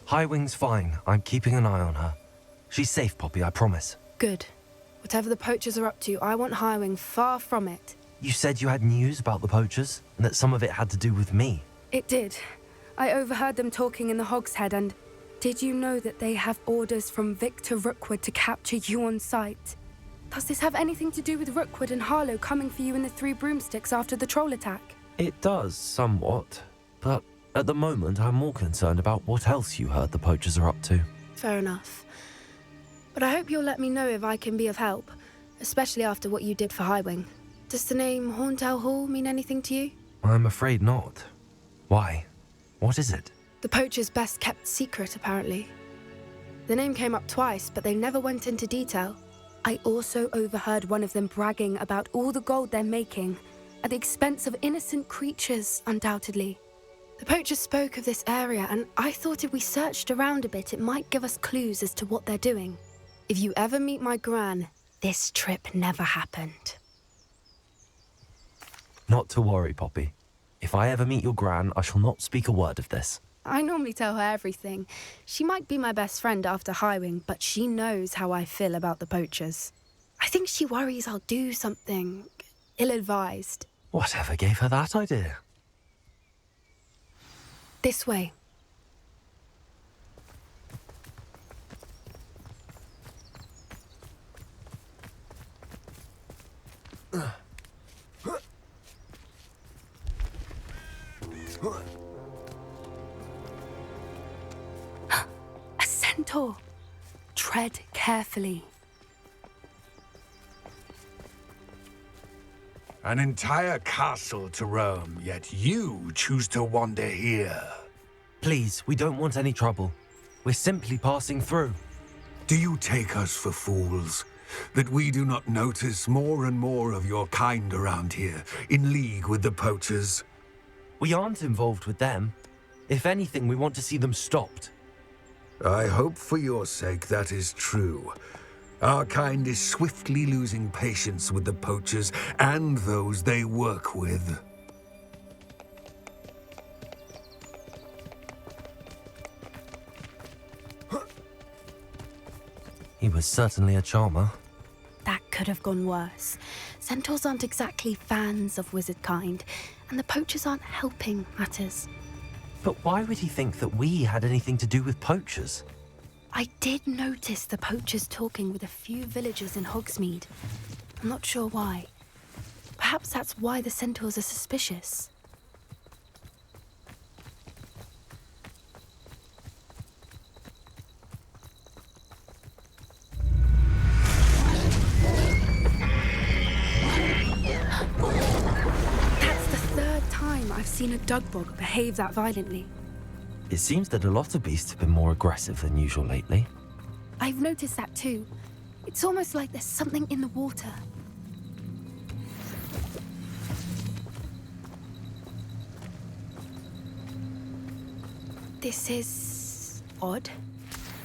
Highwing's fine. I'm keeping an eye on her. She's safe, Poppy, I promise. Good. Whatever the poachers are up to, I want Highwing far from it. You said you had news about the poachers, and that some of it had to do with me. It did. I overheard them talking in the Hogshead, and did you know that they have orders from Victor Rookwood to capture you on sight? Does this have anything to do with Rookwood and Harlow coming for you in the Three Broomsticks after the troll attack? It does, somewhat. But at the moment, I'm more concerned about what else you heard the poachers are up to. Fair enough. But I hope you'll let me know if I can be of help, especially after what you did for Highwing. Does the name Horntail Hall mean anything to you? I'm afraid not. Why? What is it? The poachers' best kept secret, apparently. The name came up twice, but they never went into detail. I also overheard one of them bragging about all the gold they're making, at the expense of innocent creatures, undoubtedly. The poachers spoke of this area, and I thought if we searched around a bit, it might give us clues as to what they're doing. If you ever meet my gran, this trip never happened. Not to worry, Poppy. If I ever meet your gran, I shall not speak a word of this. I normally tell her everything. She might be my best friend after Highwing, but she knows how I feel about the poachers. I think she worries I'll do something ill-advised. Whatever gave her that idea? This way. A centaur. Tread carefully. An entire castle to roam, yet you choose to wander here. Please, we don't want any trouble. We're simply passing through. Do you take us for fools? That we do not notice more and more of your kind around here, in league with the poachers? We aren't involved with them. If anything, we want to see them stopped. I hope for your sake that is true. Our kind is swiftly losing patience with the poachers and those they work with. He was certainly a charmer. That could have gone worse. Centaurs aren't exactly fans of wizard kind, and the poachers aren't helping matters. But why would he think that we had anything to do with poachers? I did notice the poachers talking with a few villagers in Hogsmeade. I'm not sure why. Perhaps that's why the centaurs are suspicious. That's the third time I've seen a dugbog behave that violently. It seems that a lot of beasts have been more aggressive than usual lately. I've noticed that too. It's almost like there's something in the water. This is odd.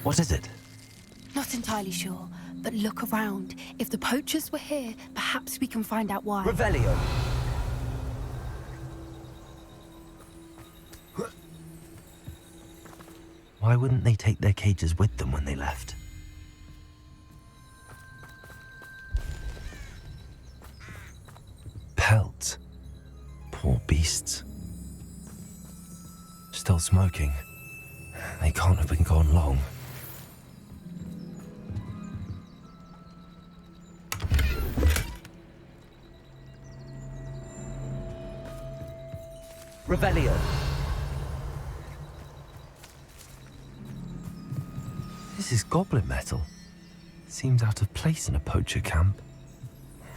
What is it? Not entirely sure, but look around. If the poachers were here, perhaps we can find out why. Revelio! Why wouldn't they take their cages with them when they left? Pelts. Poor beasts. Still smoking. They can't have been gone long. Revelio! This is goblin metal. Seems out of place in a poacher camp.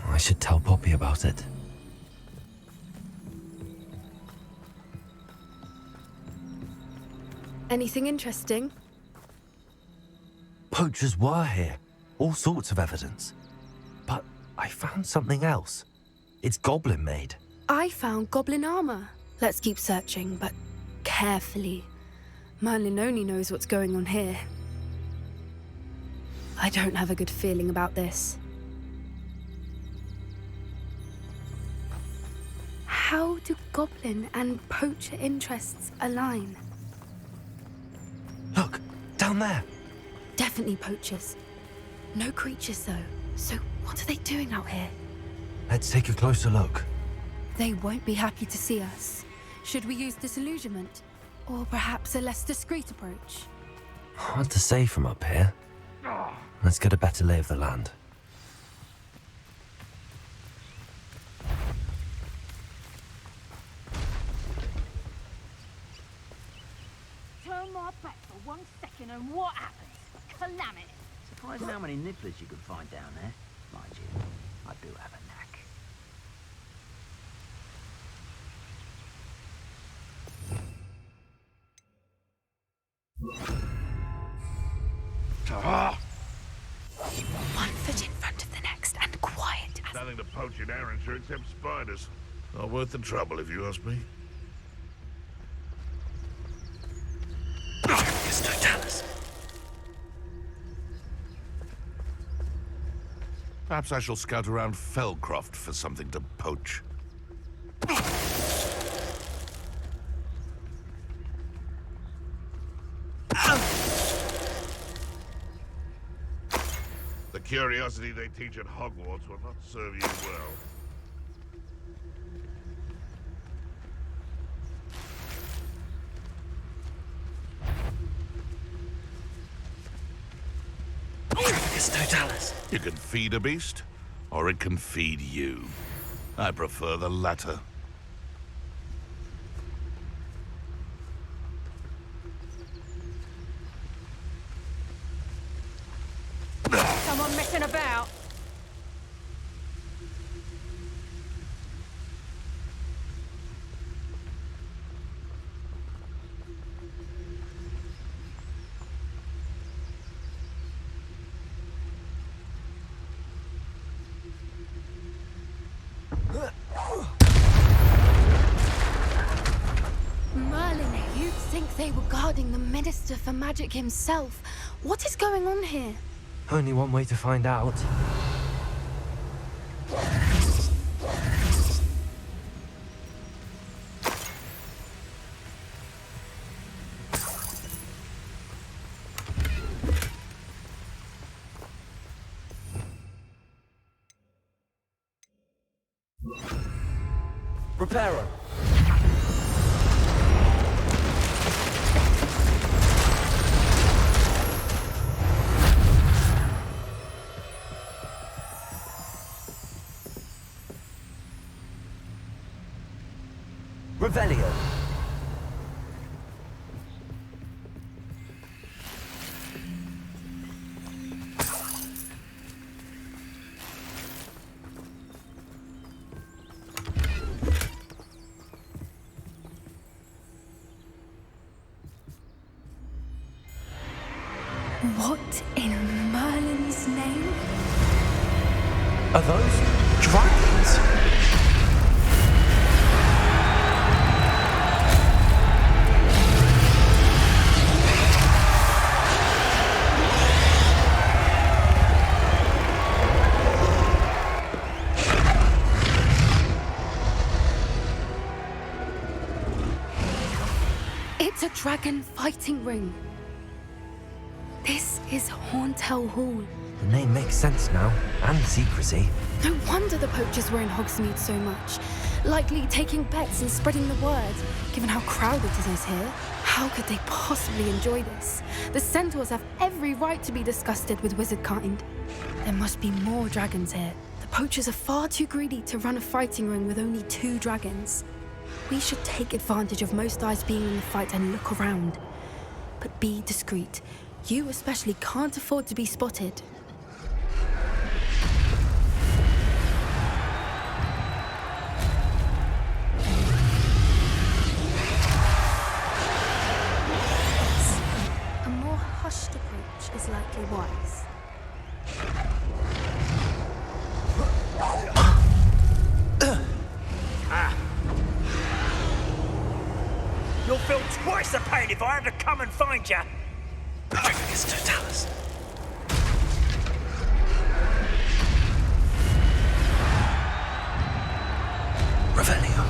I should tell Poppy about it. Anything interesting? Poachers were here. All sorts of evidence. But I found something else. It's goblin made. I found goblin armor. Let's keep searching, but carefully. Merlin only knows what's going on here. I don't have a good feeling about this. How do goblin and poacher interests align? Look! down there? Definitely poachers. No creatures, though. So what are they doing out here? Let's take a closer look. They won't be happy to see us. Should we use disillusionment? Or perhaps a less discreet approach? Hard to say from up here. Let's get a better lay of the land. Turn my back for 1 second and what happens? Calamity. Surprising how many nibblers you could find down there. Mind you, I do have a knack. One foot in front of the next and quiet as... Nothing to poach in Arrowshire except spiders. Not worth the trouble, if you ask me. Yes, no, tell us. Perhaps I shall scout around Felcroft for something to poach. The curiosity they teach at Hogwarts will not serve you well. Yes, no, tell us. You can feed a beast, or it can feed you. I prefer the latter. Someone messing about. Merlin, you'd think they were guarding the Minister for Magic himself. What is going on here? Only one way to find out. Reparo. Revelio. What in Merlin's name? Are those dragons? It's a dragon fighting ring. This is Hauntel Hall. The name makes sense now, and the secrecy. No wonder the poachers were in Hogsmeade so much. Likely taking bets and spreading the word, given how crowded it is here. How could they possibly enjoy this? The centaurs have every right to be disgusted with wizard kind. There must be more dragons here. The poachers are far too greedy to run a fighting ring with only 2 dragons. We should take advantage of most eyes being in the fight and look around. But be discreet. You especially can't afford to be spotted. A more hushed approach is likely wise. You'll feel twice the pain if I have to come and find you. Dragons Totalis. Revelio.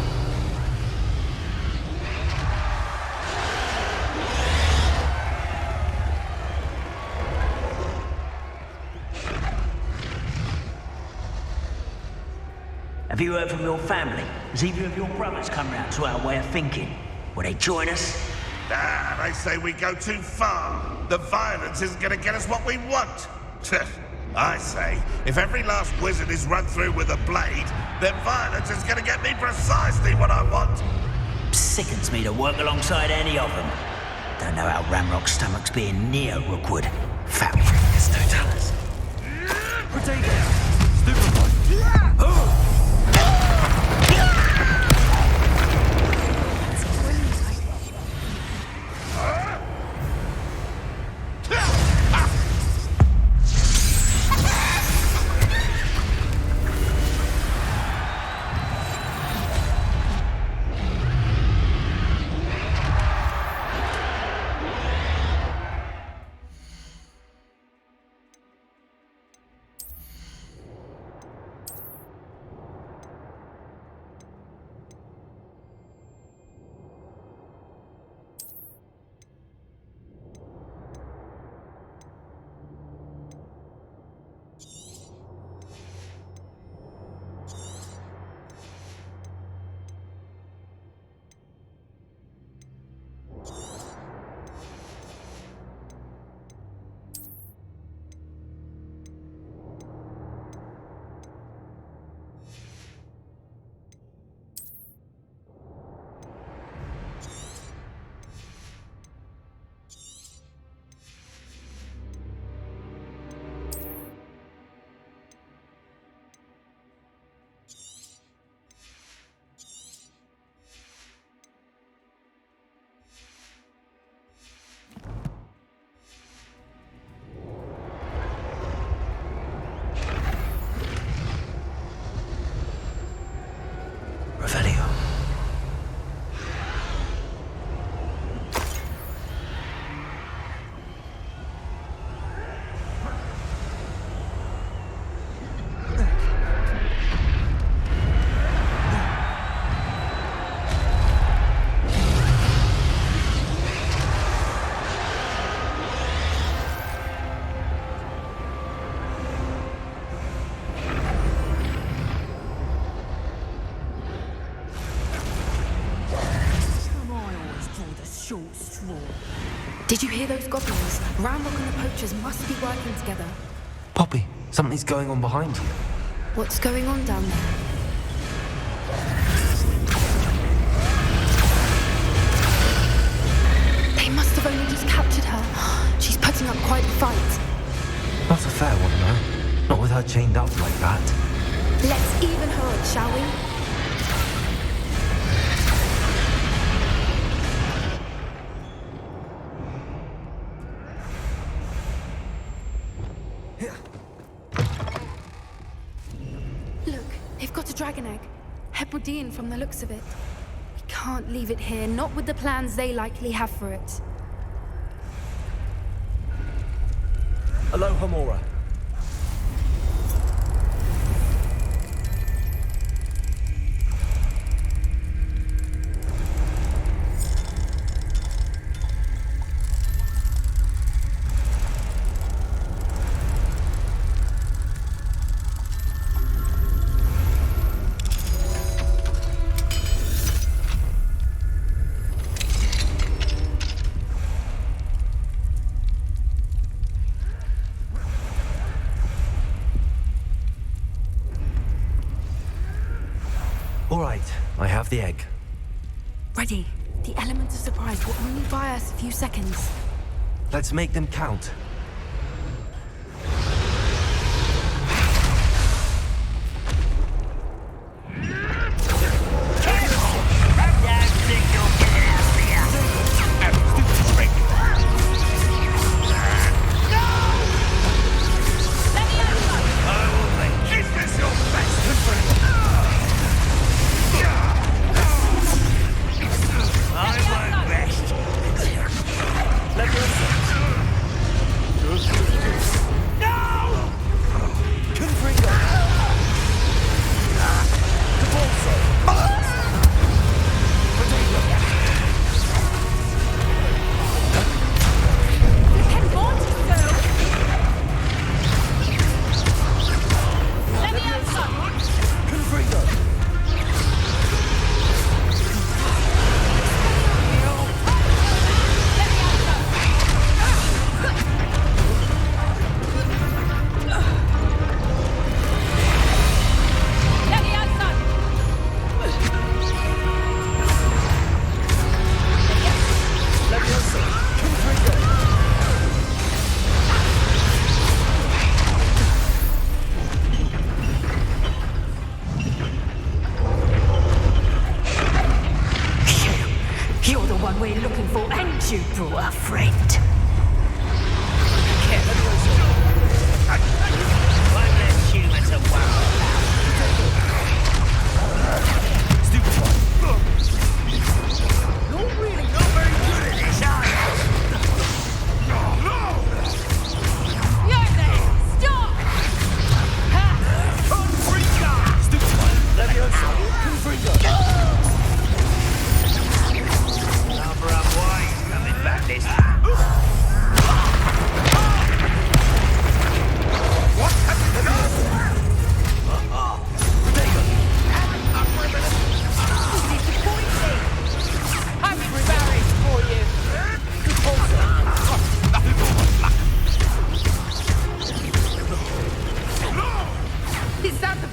Have you heard from your family? Has either of your brothers come round to our way of thinking? Will they join us? Ah, they say we go too far. The violence isn't going to get us what we want. I say, if every last wizard is run through with a blade, then violence is going to get me precisely what I want. Sickens me to work alongside any of them. Don't know how Ramrock's stomach's being near Rookwood. Foul fingers, Totalis. Potato! Stupefy! Did you hear those goblins? Ramrock and the poachers must be working together. Poppy, something's going on behind you. What's going on down there? They must have only just captured her. She's putting up quite a fight. Not a fair one, though. Not with her chained up like that. Let's even her up, shall we? Look, they've got a dragon egg. Hebridean from the looks of it. We can't leave it here, not with the plans they likely have for it. Aloha, Mora. All right, I have the egg. Ready. The element of surprise will only buy us a few seconds. Let's make them count.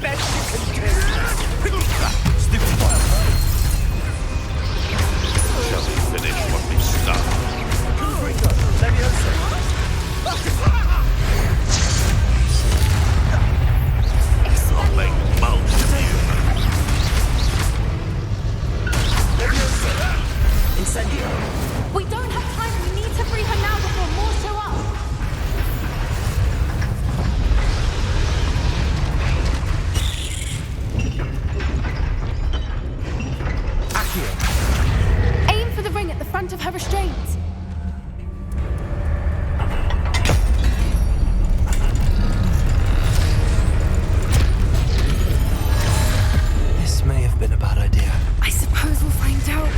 best you can do. Stupid wild. Shall we finish what we've started? I'll make most of you. Incendio. We don't have time. We need to free her now before more show up. Aim for the ring at the front of her restraints. This may have been a bad idea. I suppose we'll find out.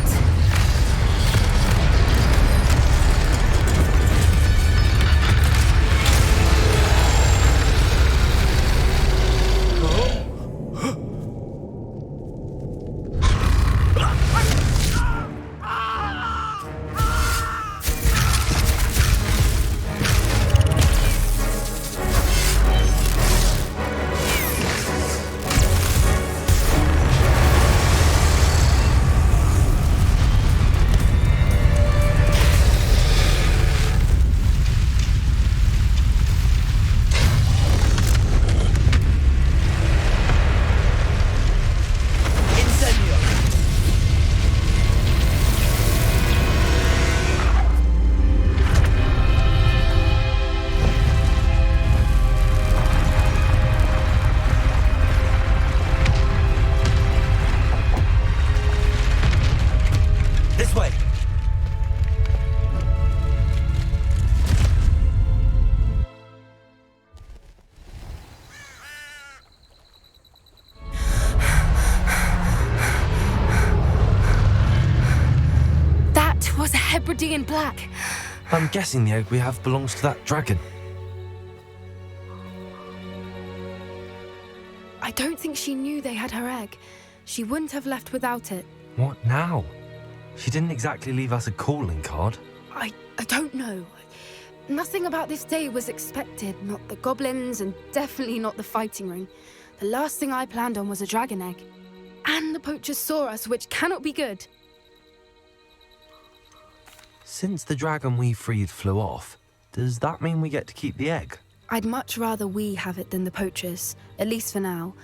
This way. That was a Hebridean black. I'm guessing the egg we have belongs to that dragon. I don't think she knew they had her egg. She wouldn't have left without it. What now? She didn't exactly leave us a calling card. I don't know. Nothing about this day was expected. Not the goblins, and definitely not the fighting ring. The last thing I planned on was a dragon egg. And the poachers saw us, which cannot be good. Since the dragon we freed flew off, does that mean we get to keep the egg? I'd much rather we have it than the poachers, at least for now.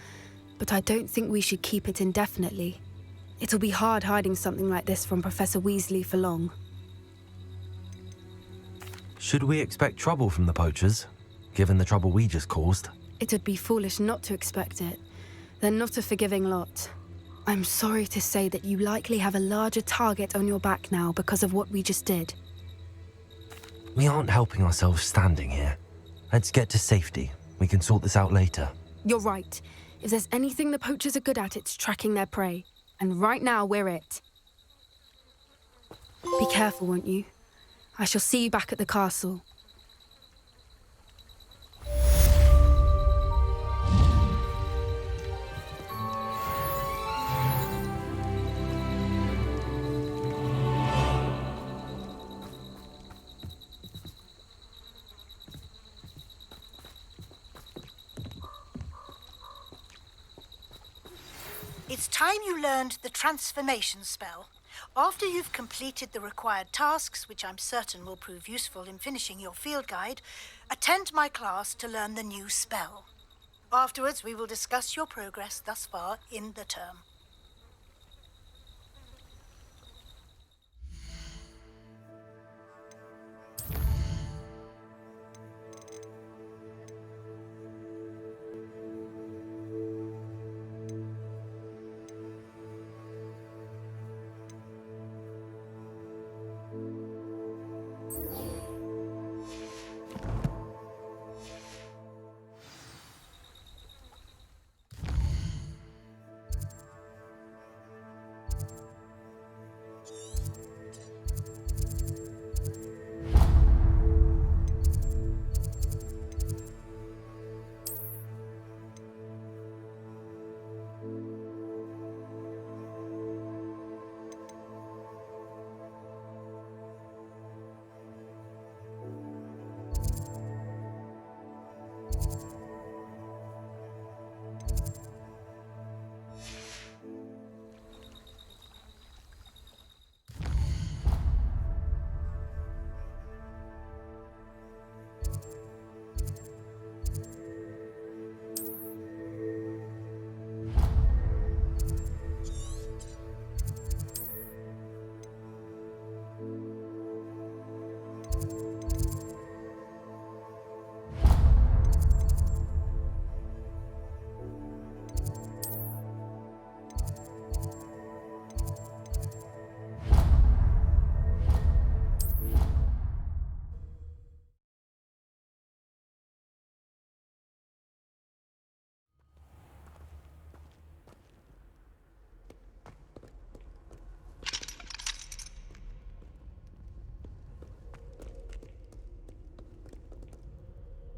But I don't think we should keep it indefinitely. It'll be hard hiding something like this from Professor Weasley for long. Should we expect trouble from the poachers, given the trouble we just caused? It'd be foolish not to expect it. They're not a forgiving lot. I'm sorry to say that you likely have a larger target on your back now because of what we just did. We aren't helping ourselves standing here. Let's get to safety. We can sort this out later. You're right. If there's anything the poachers are good at, it's tracking their prey. And right now, we're it. Be careful, won't you? I shall see you back at the castle. It's time you learned the transformation spell. After you've completed the required tasks, which I'm certain will prove useful in finishing your field guide, attend my class to learn the new spell. Afterwards, we will discuss your progress thus far in the term.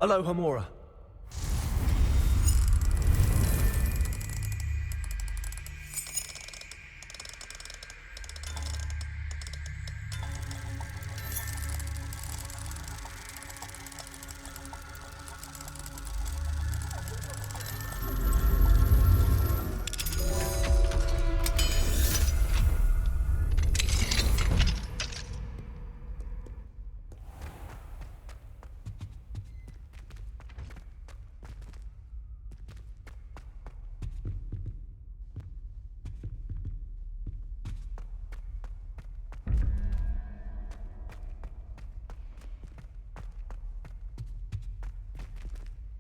Aloha Mora.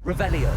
Revelio.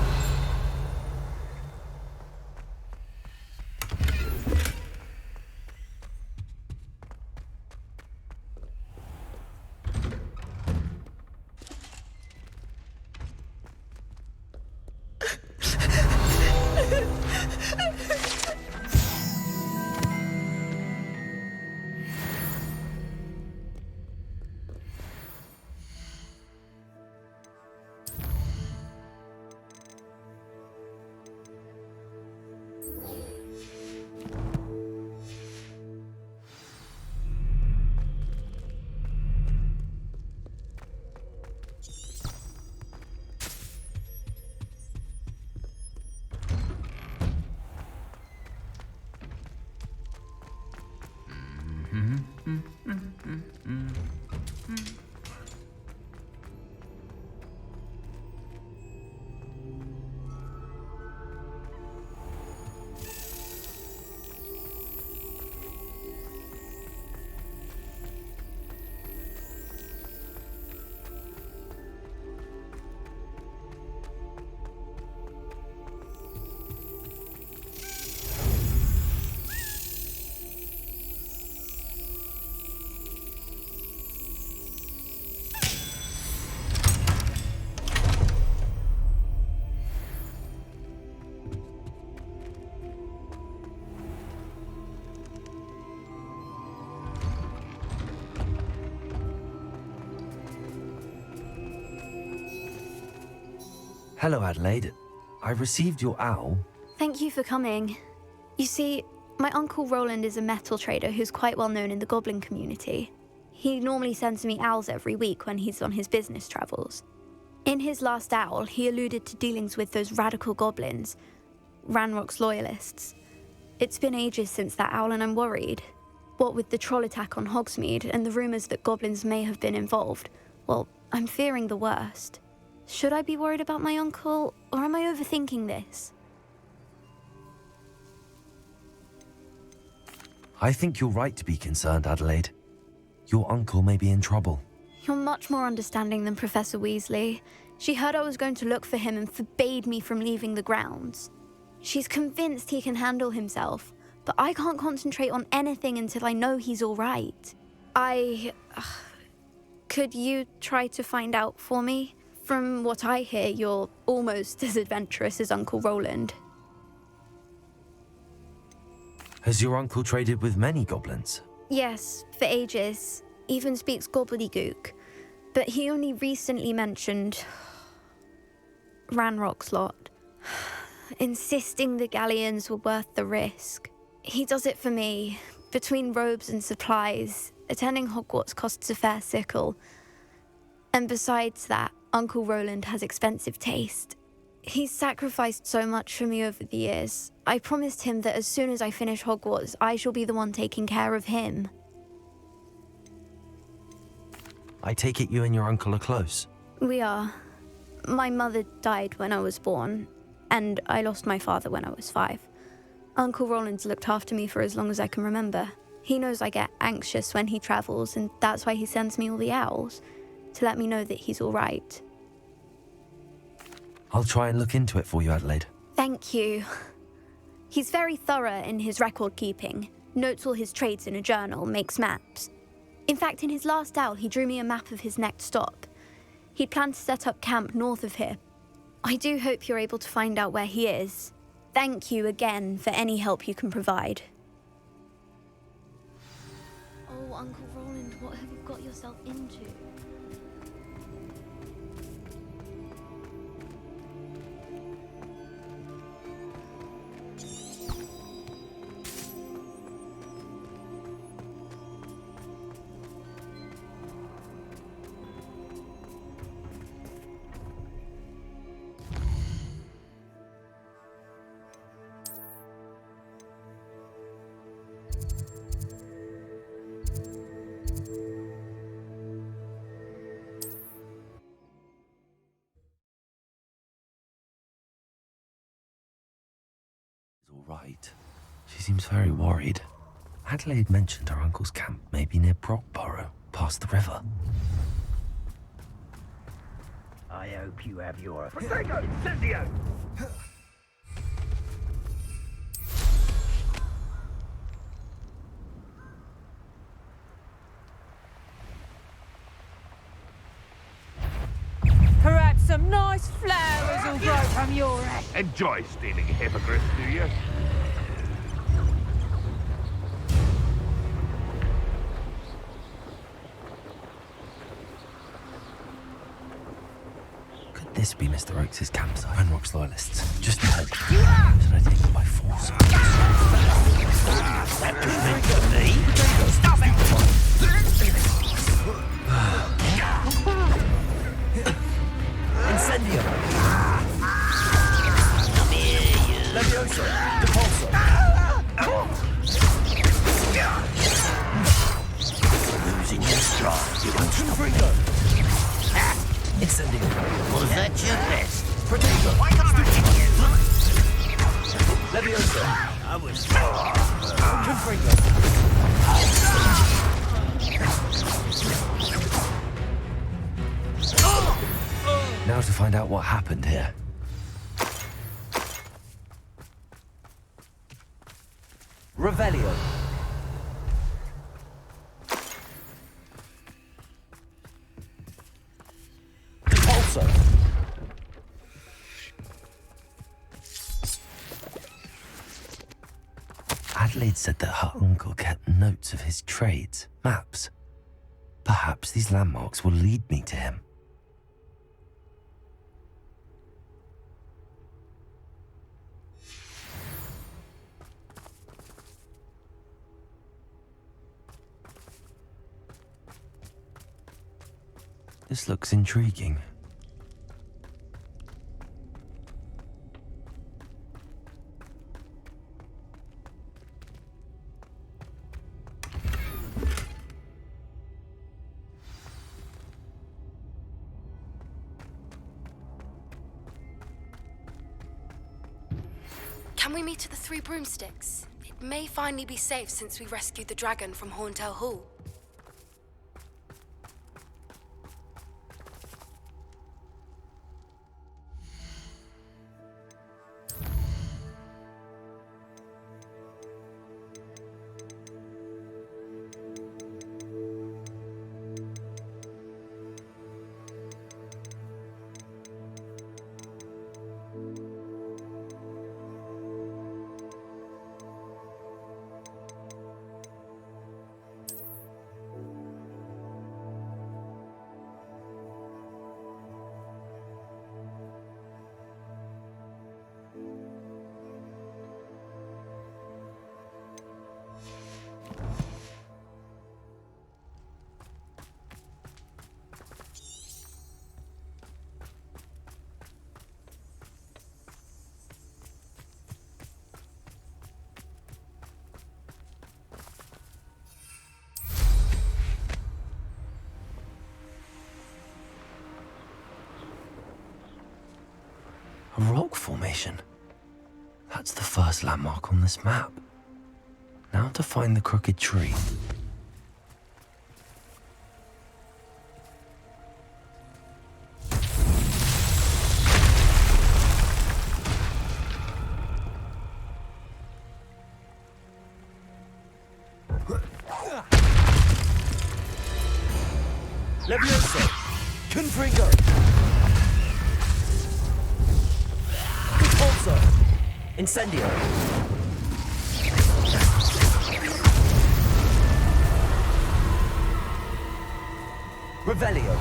Hello, Adelaide. I received your owl. Thank you for coming. You see, my Uncle Roland is a metal trader who's quite well known in the goblin community. He normally sends me owls every week when he's on his business travels. In his last owl, he alluded to dealings with those radical goblins, Ranrock's loyalists. It's been ages since that owl and I'm worried. What with the troll attack on Hogsmeade and the rumours that goblins may have been involved, well, I'm fearing the worst. Should I be worried about my uncle, or am I overthinking this? I think you're right to be concerned, Adelaide. Your uncle may be in trouble. You're much more understanding than Professor Weasley. She heard I was going to look for him and forbade me from leaving the grounds. She's convinced he can handle himself, but I can't concentrate on anything until I know he's all right. Could you try to find out for me? From what I hear, you're almost as adventurous as Uncle Roland. Has your uncle traded with many goblins? Yes, for ages. Even speaks gobbledygook. But he only recently mentioned Ranrock's lot, insisting the galleons were worth the risk. He does it for me. Between robes and supplies, attending Hogwarts costs a fair sickle. And besides that, Uncle Roland has expensive taste. He's sacrificed so much for me over the years. I promised him that as soon as I finish Hogwarts, I shall be the one taking care of him. I take it you and your uncle are close? We are. My mother died when I was born, and I lost my father when I was 5. Uncle Roland's looked after me for as long as I can remember. He knows I get anxious when he travels, and that's why he sends me all the owls, to let me know that he's all right. I'll try and look into it for you, Adelaide. Thank you. He's very thorough in his record keeping, notes all his trades in a journal, makes maps. In fact, in his last owl, he drew me a map of his next stop. He planned to set up camp north of here. I do hope you're able to find out where he is. Thank you again for any help you can provide. Oh, Uncle Roland, what have you got yourself into? right. She seems very worried. Adelaide mentioned her uncle's camp may be near Brockborough, past the river. I hope you have your... Protego! Incendio! Perhaps some nice flowers will grow from your head. Enjoy stealing hippogriffs, do you? Could this be Mr. Oakes' campsite? Ranrock's loyalists. Just ahead. Should I take them by force? That just meant to me. Stop it! Incendio! Come here, you. Levioso! Depulso! Losing your stride. You won't stop. Incendio! Was that your best? Protego! Why can't I hit you? Levioso! I was... Confringo! Now to find out what happened here. Revelio. Depulso. Adelaide said that her uncle kept notes of his trades, maps. Perhaps these landmarks will lead me to him. This looks intriguing. Can we meet at the Three Broomsticks? It may finally be safe since we rescued the dragon from Horntail Hall. A rock formation. That's the first landmark on this map. Now to find the crooked tree. Levioso! Confringo! Depulso! Incendio! Revelio!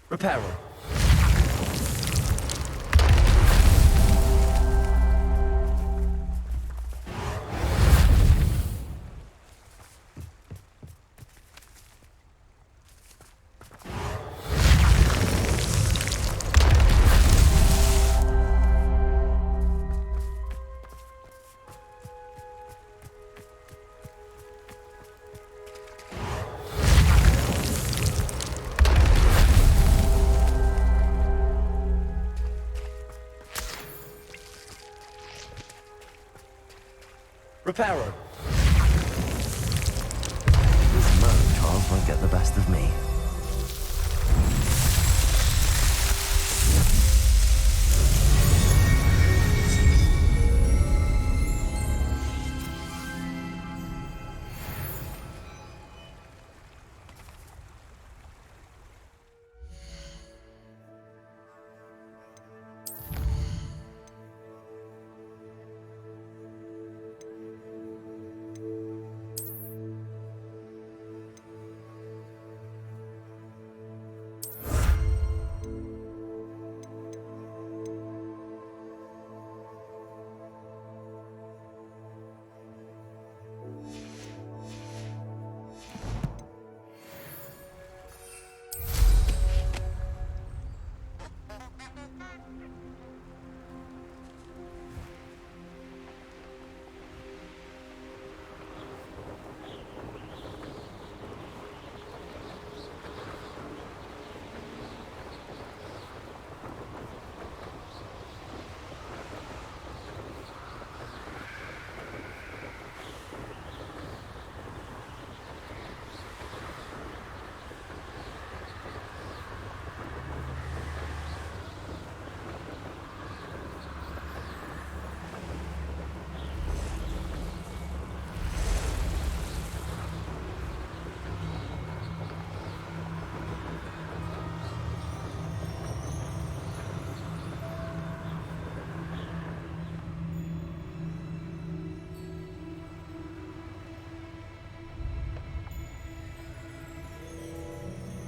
Reparo! Reparo. These murder trials won't get the best of me.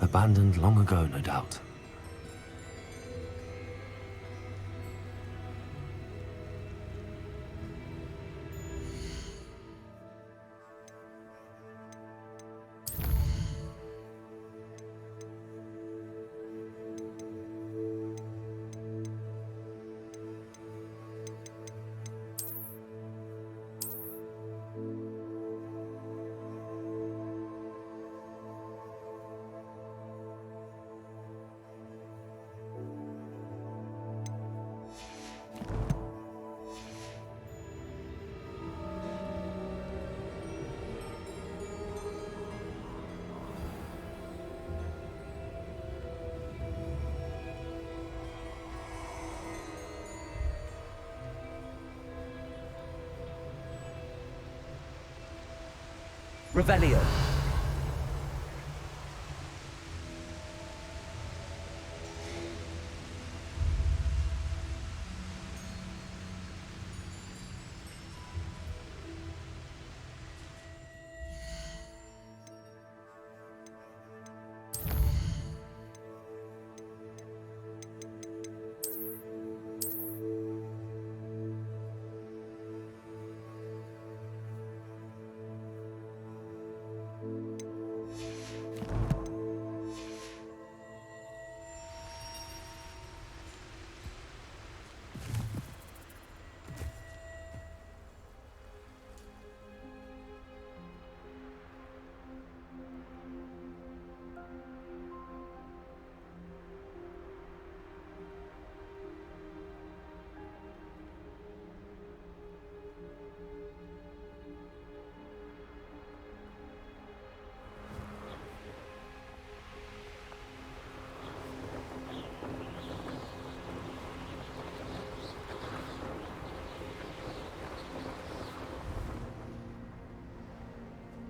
Abandoned long ago, no doubt. Revelio.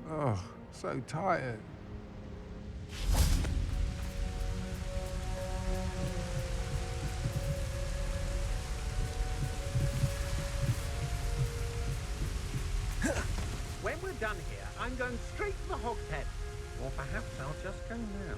Oh, so tired. When we're done here, I'm going straight to the hog pen. Or perhaps I'll just go now.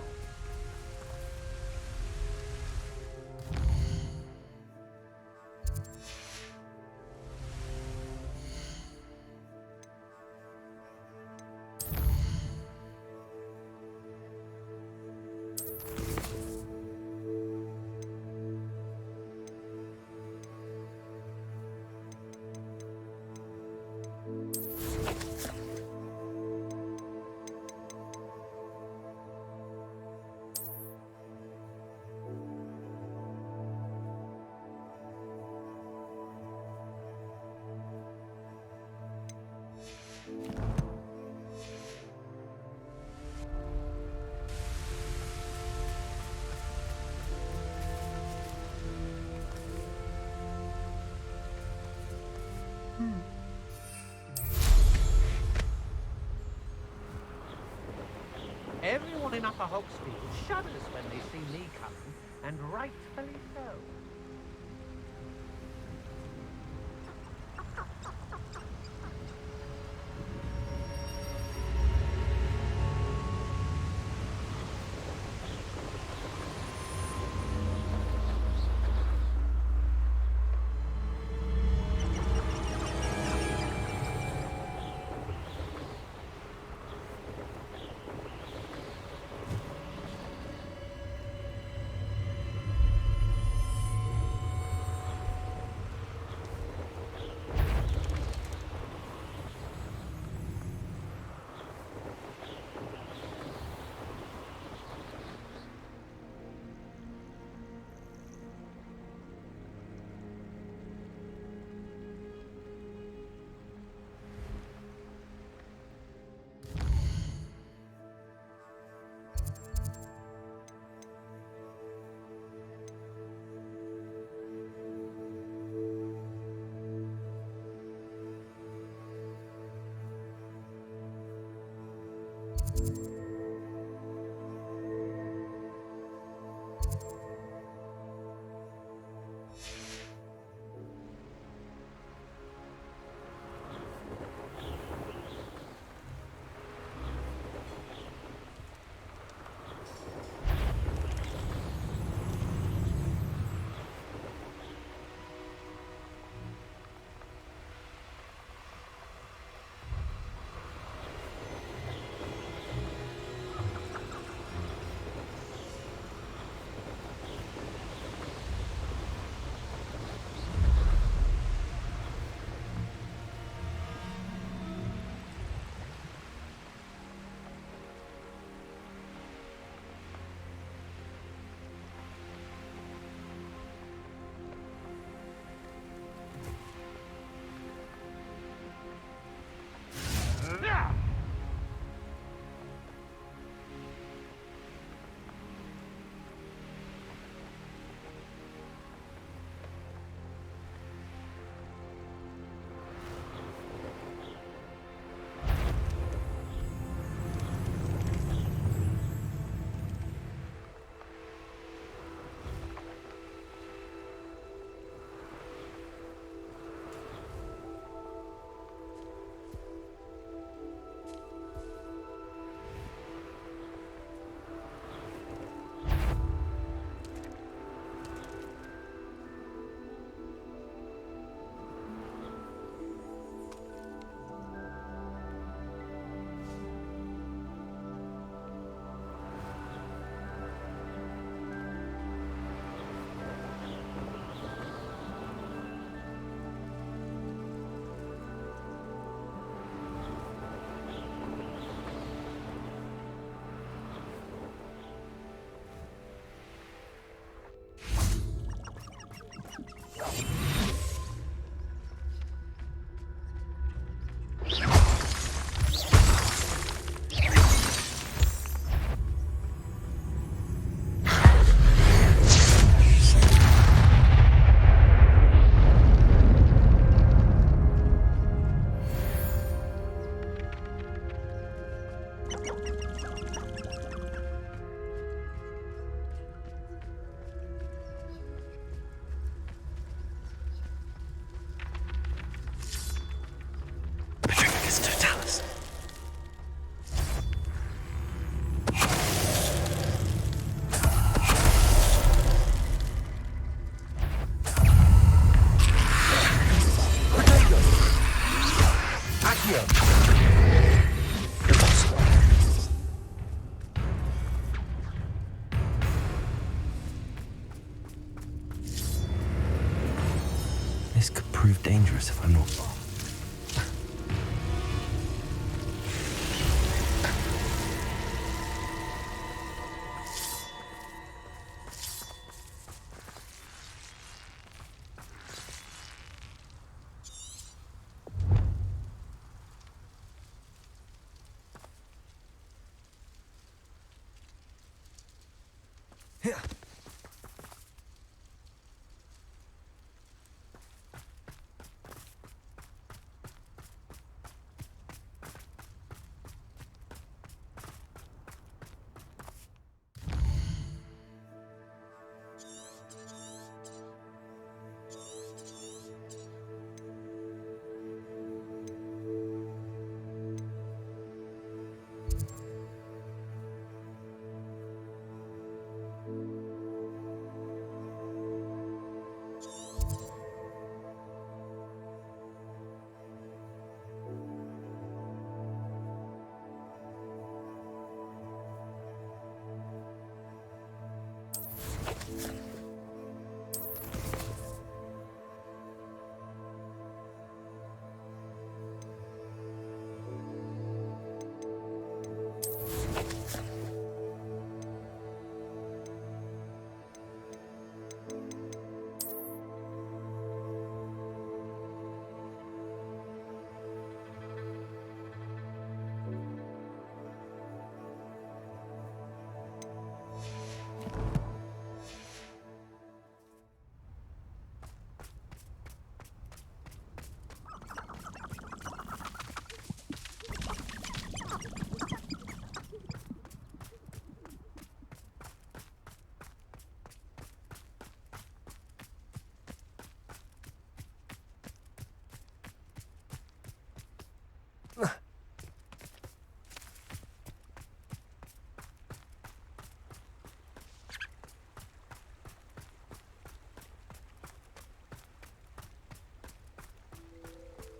Upper Hogsfield shudders when they see me coming, and rightfully so.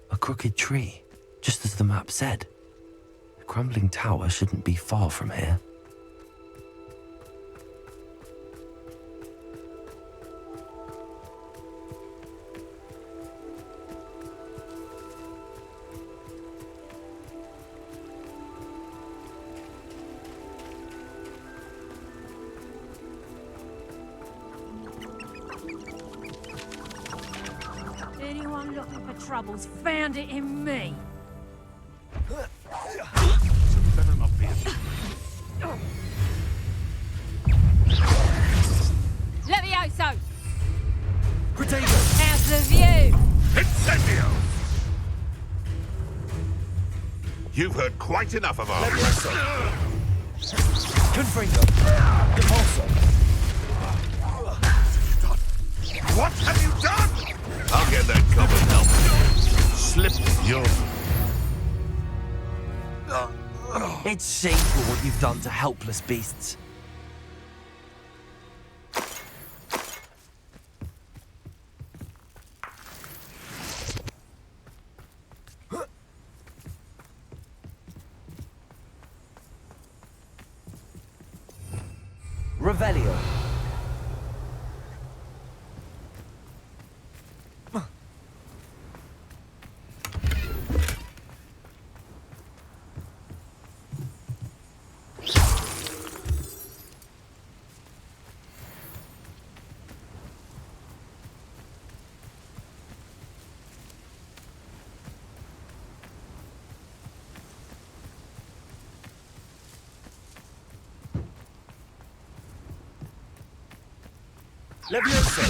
A crooked tree, just as the map said. The crumbling tower shouldn't be far from here. Anyone looking for troubles found it in me. Levioso! How's the view? Incendio! You've heard quite enough of ours. Confringo! Depulso! What have you done? I'll get that covered help. Slip your... It's shameful what you've done to helpless beasts. Revelio. Levioso!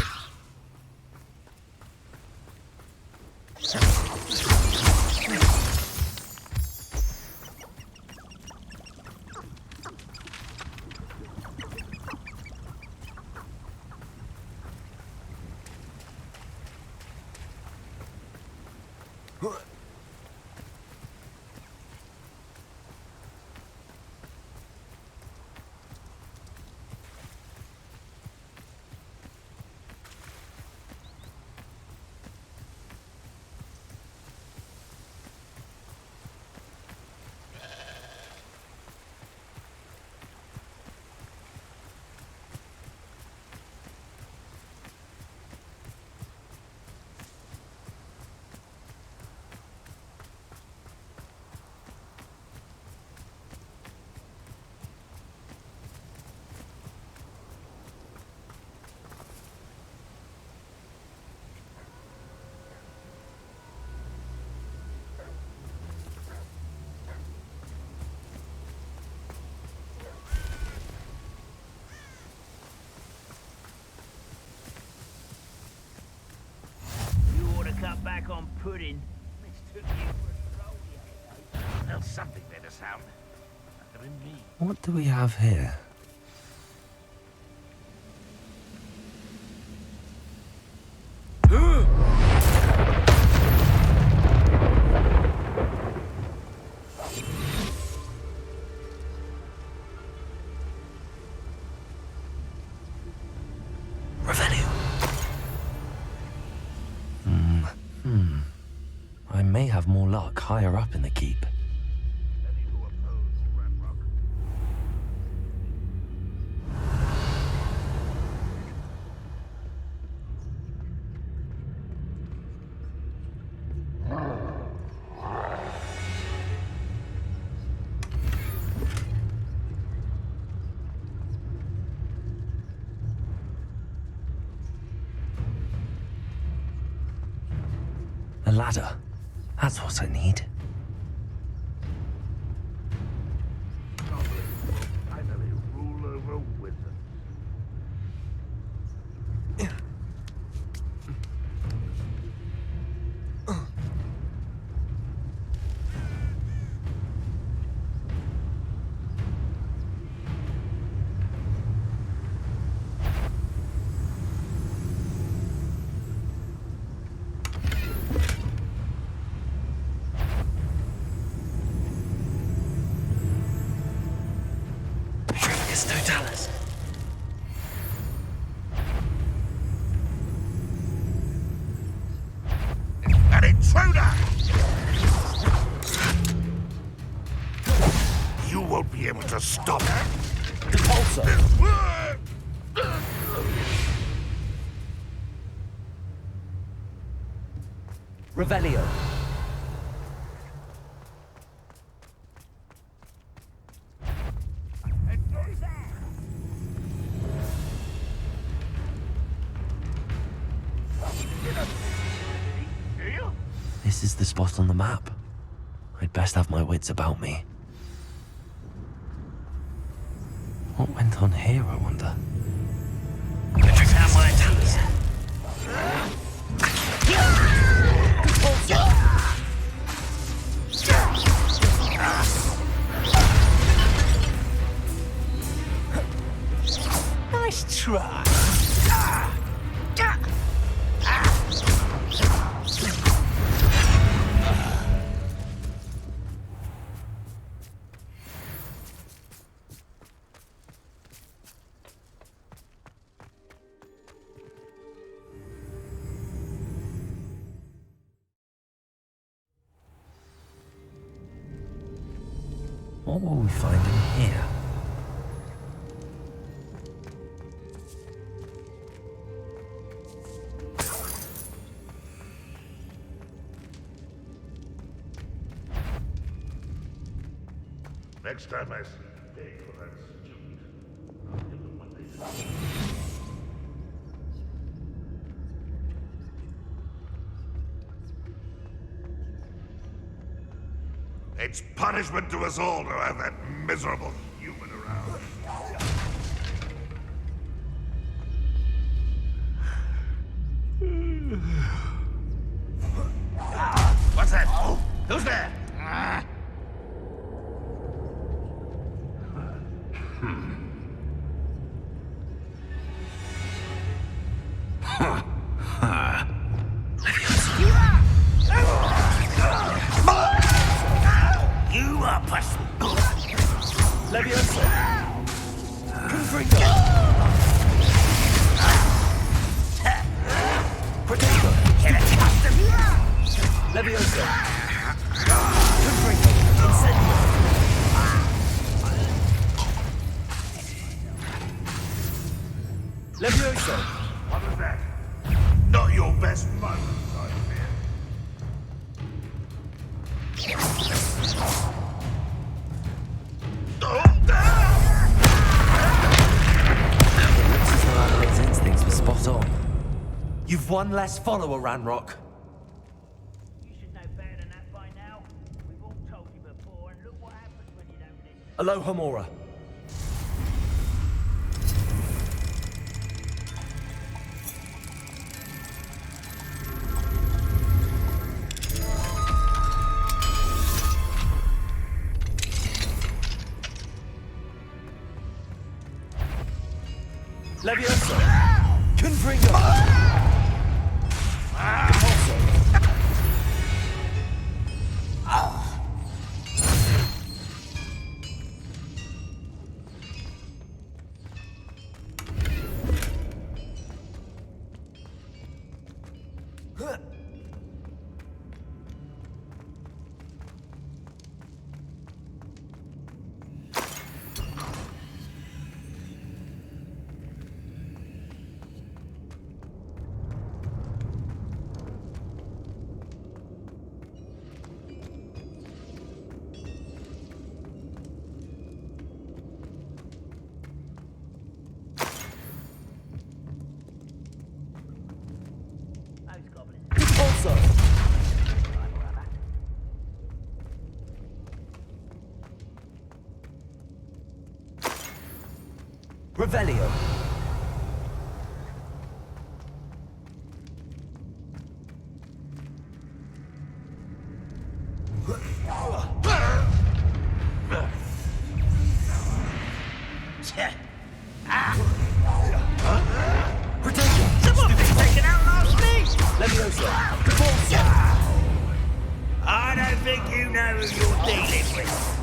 Cut back on pudding. Well, something better sound. Nothing in me. What do we have here? I may have more luck higher up in the keep. ladder. That's what I need. Finally rule over wizards. Totalis. An intruder! You won't be able to stop it. Repulsor. Revelio. This is the spot on the map. I'd best have my wits about me. What went on here, I wonder? Nice try. What will we find in here? Next time I see pay for that student, I'll give them what they deserve. It's punishment to us all to have that miserable human around. What's that? Oh, who's there? You are person. Leviosa! Confringo! Protego! Leviosa! Confringo! Incendio! Leviosa! What was that? Not your best moment, I fear. His instincts were spot on. You've one less follower, Ranrock. You should know better than that by now. We've all told you before, and look what happens when you don't listen. Aloha Mora. Leviosa! Confringo! Repulsor! Revelio. Someone's taken out last week! Leviosa. I don't think you know who you're dealing with.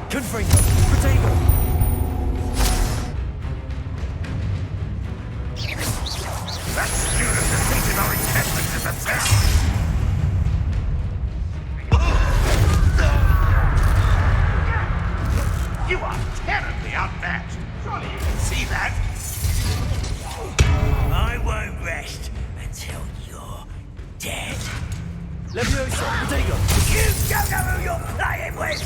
Confringo. Protego. That student defeated our intestines in the test. You are terribly outmatched. Surely you can see that. I won't rest until you're dead. Leviosa. Protego. You don't know who you're playing with!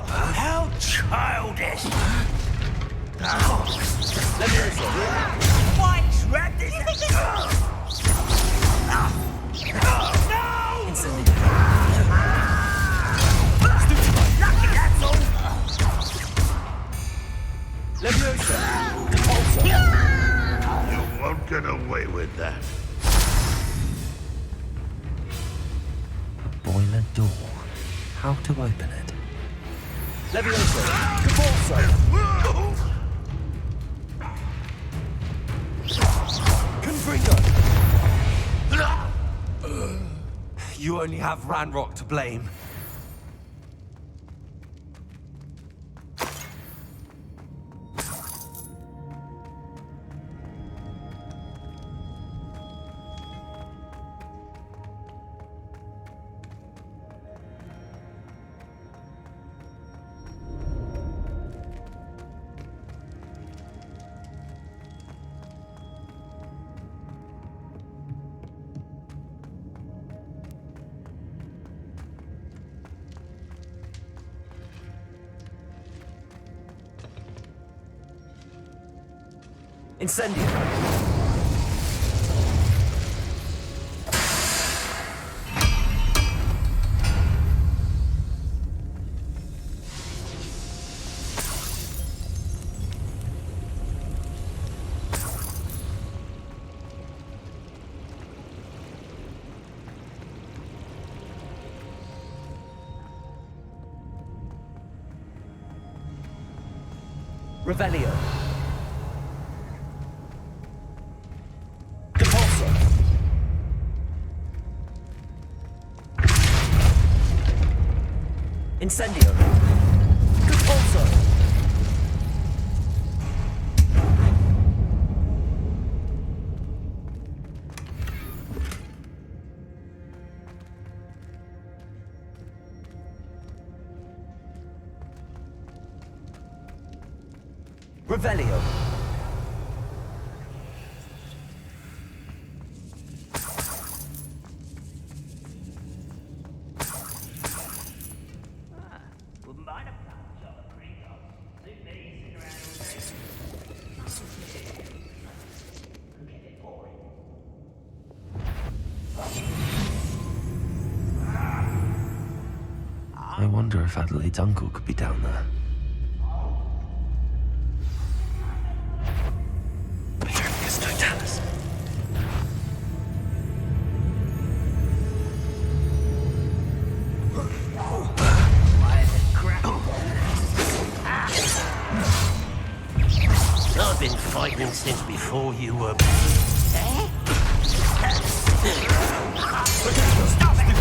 How childish! Leviosa. White's wrapped this No! Incendio. Lucky, that's all! Leviosa. Repulsor. You won't get away with that. A boiler door. How to open it? Leviosa. Repulsor. Confringo. You only have Ranrock to blame. Incendio. Revelio. Incendio. Repulsor. Revelio. I wonder if Adelaide's uncle could be down there. Petronius Totalis. I've been fighting since before you were... Stop it!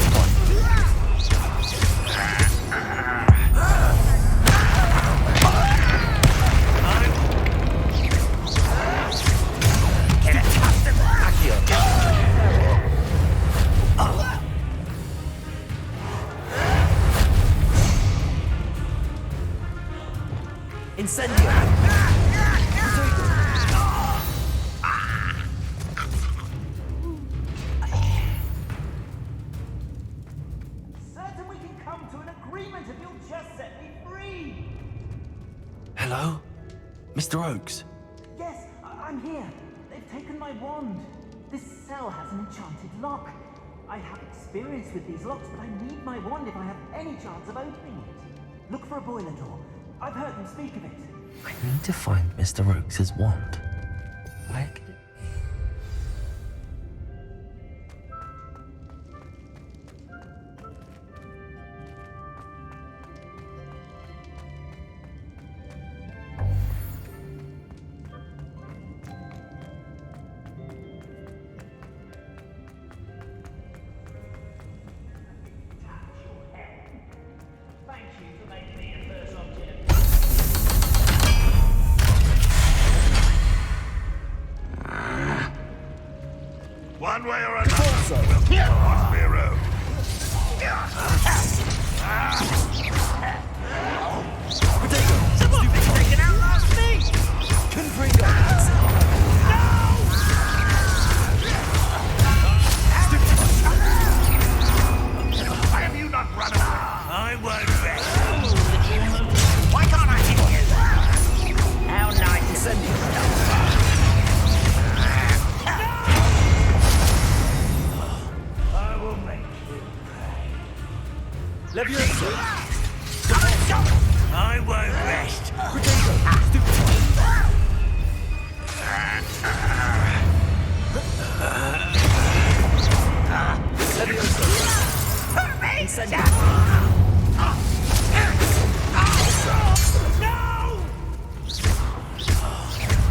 Incendio. Certain we can come to an agreement if you'll just set me free. Hello? Mr. Oakes? I'm here. They've taken my wand. This cell has an enchanted lock. I have experience with these locks, but I need my wand if I have any chance of opening it. Look for a boiler door. I've heard them speak of it. I need to find Mr. Oakes's wand. Where could it... Thank you for making me a first object. One way or another, we'll kill Hospiro. Someone been taken out last week! Why have you not run away? I won't rest. Why can't I hit you? How nice to send you I will make you pay. I won't rest.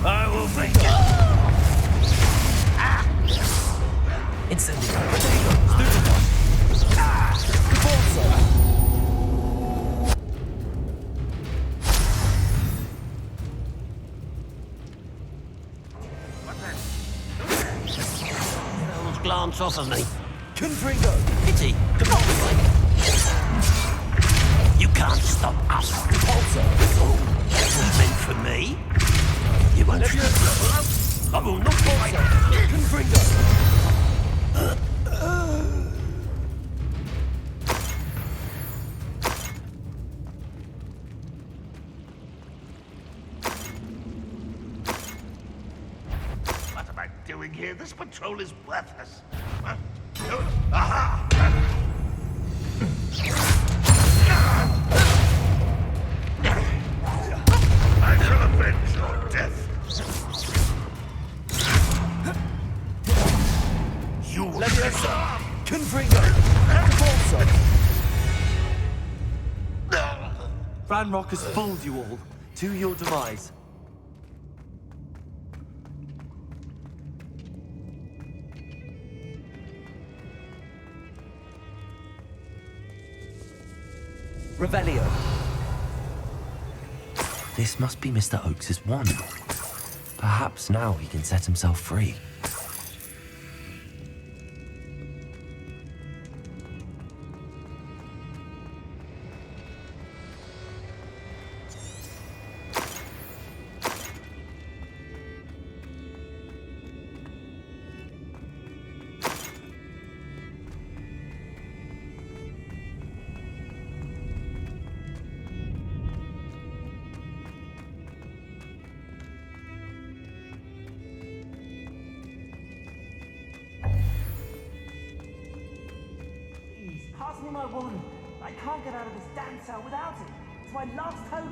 I will make it. Glance off of me. Confringo! Pity. You can't stop us. This was meant for me. You won't. I will not fight. Confringo! What am I doing here? This patrol is worthless. Huh? Aha! I shall avenge your death. You Leviosa! Confringo! Ranrock has fooled you all. To your demise. Revelio. This must be Mr. Oakes's wand. Perhaps now he can set himself free. Pass me my wand. I can't get out of this damn cell without it. It's my last hope.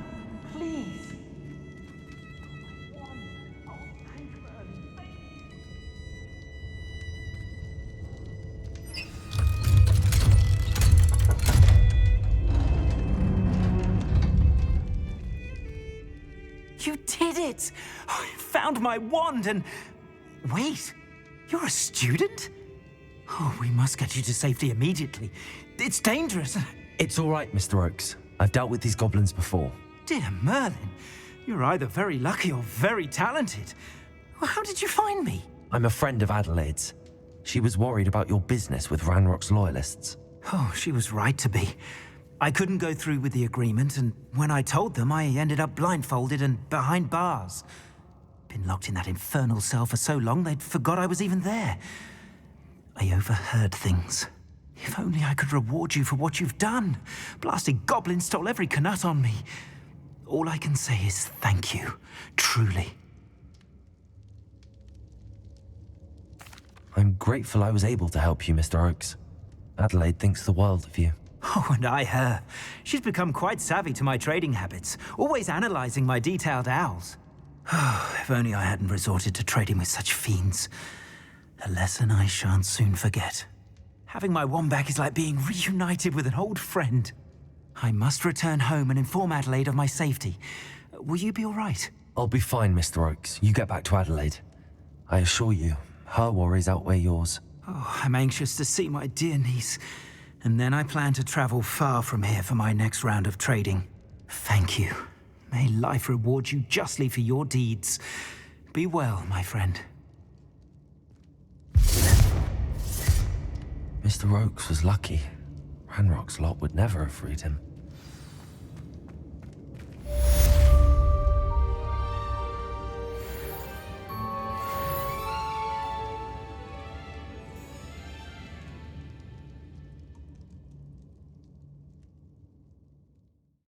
Please. My wand. Oh, thank Merlin. Thank you. You did it! I found my wand and... Wait, you're a student? Oh, we must get you to safety immediately. It's dangerous. It's all right, Mr. Oakes. I've dealt with these goblins before. Dear Merlin, you're either very lucky or very talented. Well, how did you find me? I'm a friend of Adelaide's. She was worried about your business with Ranrock's loyalists. Oh, she was right to be. I couldn't go through with the agreement, and when I told them, I ended up blindfolded and behind bars. Been locked in that infernal cell for so long, they'd forgot I was even there. I overheard things. If only I could reward you for what you've done. Blasted goblins stole every Knut on me. All I can say is thank you, truly. I'm grateful I was able to help you, Mr. Oakes. Adelaide thinks the world of you. Oh, and I her. She's become quite savvy to my trading habits, always analyzing my detailed owls. If only I hadn't resorted to trading with such fiends. A lesson I shan't soon forget. Having my wand back is like being reunited with an old friend. I must return home and inform Adelaide of my safety. Will you be all right? I'll be fine, Mr. Oakes. You get back to Adelaide. I assure you, her worries outweigh yours. Oh, I'm anxious to see my dear niece. And then I plan to travel far from here for my next round of trading. Thank you. May life reward you justly for your deeds. Be well, my friend. Mr. Oakes was lucky. Ranrock's lot would never have freed him.